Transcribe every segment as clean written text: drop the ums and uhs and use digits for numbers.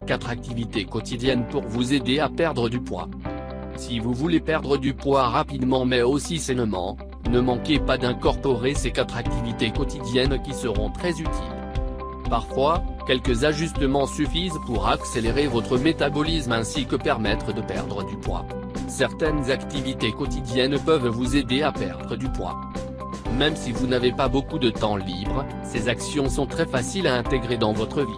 4 activités quotidiennes pour vous aider à perdre du poids. Si vous voulez perdre du poids rapidement mais aussi sainement, ne manquez pas d'incorporer ces 4 activités quotidiennes qui seront très utiles. Parfois, quelques ajustements suffisent pour accélérer votre métabolisme ainsi que permettre de perdre du poids. Certaines activités quotidiennes peuvent vous aider à perdre du poids. Même si vous n'avez pas beaucoup de temps libre, ces actions sont très faciles à intégrer dans votre vie.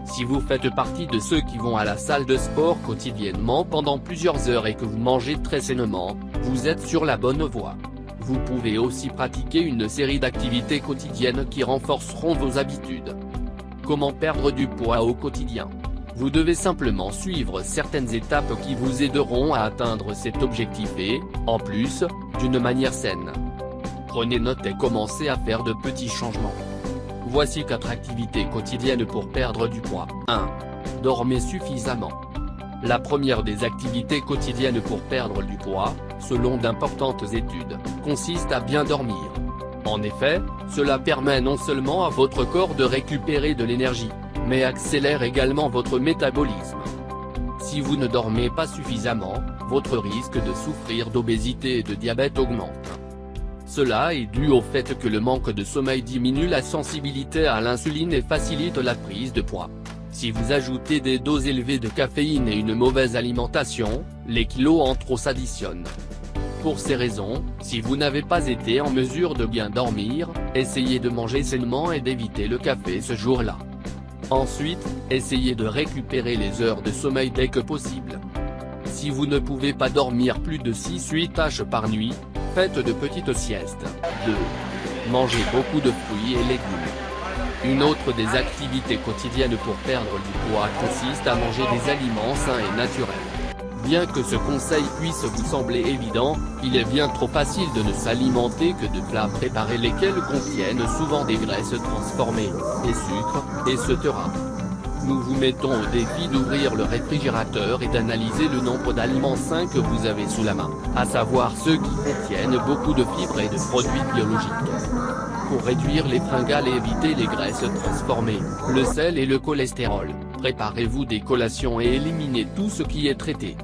Si vous faites partie de ceux qui vont à la salle de sport quotidiennement pendant plusieurs heures et que vous mangez très sainement, vous êtes sur la bonne voie. Vous pouvez aussi pratiquer une série d'activités quotidiennes qui renforceront vos habitudes. Comment perdre du poids au quotidien? Vous devez simplement suivre certaines étapes qui vous aideront à atteindre cet objectif et, en plus, d'une manière saine. Prenez note et commencez à faire de petits changements. Voici 4 activités quotidiennes pour perdre du poids. 1. Dormez suffisamment. La première des activités quotidiennes pour perdre du poids, selon d'importantes études, consiste à bien dormir. En effet, cela permet non seulement à votre corps de récupérer de l'énergie, mais accélère également votre métabolisme. Si vous ne dormez pas suffisamment, votre risque de souffrir d'obésité et de diabète augmente. Cela est dû au fait que le manque de sommeil diminue la sensibilité à l'insuline et facilite la prise de poids. Si vous ajoutez des doses élevées de caféine et une mauvaise alimentation, les kilos en trop s'additionnent. Pour ces raisons, si vous n'avez pas été en mesure de bien dormir, essayez de manger sainement et d'éviter le café ce jour-là. Ensuite, essayez de récupérer les heures de sommeil dès que possible. Si vous ne pouvez pas dormir plus de 6-8 heures par nuit, faites de petites siestes. 2. Mangez beaucoup de fruits et légumes. Une autre des activités quotidiennes pour perdre du poids consiste à manger des aliments sains et naturels. Bien que ce conseil puisse vous sembler évident, il est bien trop facile de ne s'alimenter que de plats préparés lesquels contiennent souvent des graisses transformées, des sucres, et etc. Nous vous mettons au défi d'ouvrir le réfrigérateur et d'analyser le nombre d'aliments sains que vous avez sous la main, à savoir ceux qui contiennent beaucoup de fibres et de produits biologiques. Pour réduire les fringales et éviter les graisses transformées, le sel et le cholestérol, préparez-vous des collations et éliminez tout ce qui est traité.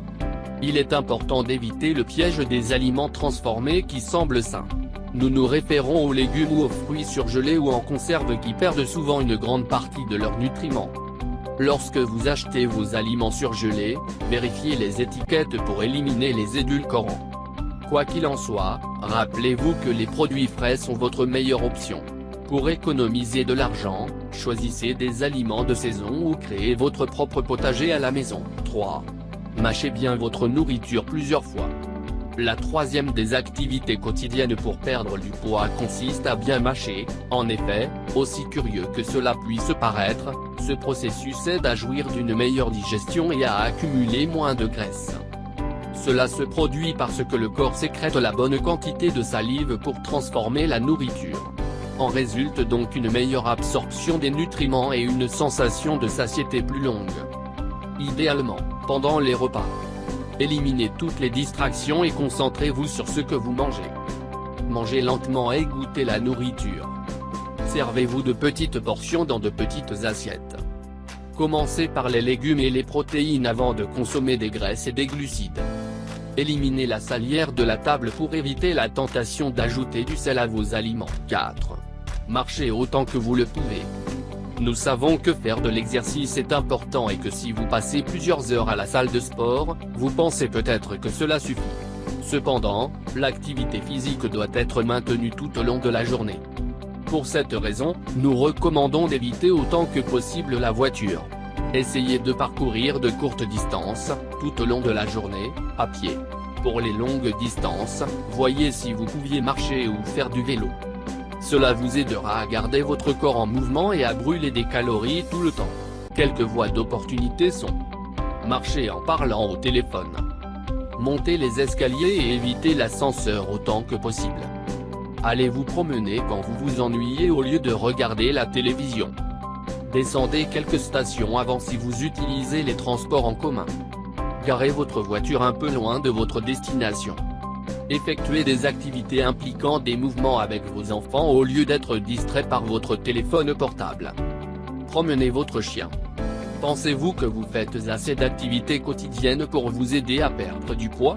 Il est important d'éviter le piège des aliments transformés qui semblent sains. Nous nous référons aux légumes ou aux fruits surgelés ou en conserve qui perdent souvent une grande partie de leurs nutriments. Lorsque vous achetez vos aliments surgelés, vérifiez les étiquettes pour éliminer les édulcorants. Quoi qu'il en soit, rappelez-vous que les produits frais sont votre meilleure option. Pour économiser de l'argent, choisissez des aliments de saison ou créez votre propre potager à la maison. 3. Mâchez bien votre nourriture plusieurs fois. La troisième des activités quotidiennes pour perdre du poids consiste à bien mâcher. En effet, aussi curieux que cela puisse paraître, ce processus aide à jouir d'une meilleure digestion et à accumuler moins de graisse. Cela se produit parce que le corps sécrète la bonne quantité de salive pour transformer la nourriture. En résulte donc une meilleure absorption des nutriments et une sensation de satiété plus longue. Idéalement, pendant les repas. Éliminez toutes les distractions et concentrez-vous sur ce que vous mangez. Mangez lentement et goûtez la nourriture. Servez-vous de petites portions dans de petites assiettes. Commencez par les légumes et les protéines avant de consommer des graisses et des glucides. Éliminez la salière de la table pour éviter la tentation d'ajouter du sel à vos aliments. 4. Marchez autant que vous le pouvez. Nous savons que faire de l'exercice est important et que si vous passez plusieurs heures à la salle de sport, vous pensez peut-être que cela suffit. Cependant, l'activité physique doit être maintenue tout au long de la journée. Pour cette raison, nous recommandons d'éviter autant que possible la voiture. Essayez de parcourir de courtes distances, tout au long de la journée, à pied. Pour les longues distances, voyez si vous pouviez marcher ou faire du vélo. Cela vous aidera à garder votre corps en mouvement et à brûler des calories tout le temps. Quelques voies d'opportunité sont: marcher en parlant au téléphone, monter les escaliers et éviter l'ascenseur autant que possible. Allez vous promener quand vous vous ennuyez au lieu de regarder la télévision. Descendez quelques stations avant si vous utilisez les transports en commun. Garez votre voiture un peu loin de votre destination. Effectuez des activités impliquant des mouvements avec vos enfants au lieu d'être distrait par votre téléphone portable. Promenez votre chien. Pensez-vous que vous faites assez d'activités quotidiennes pour vous aider à perdre du poids?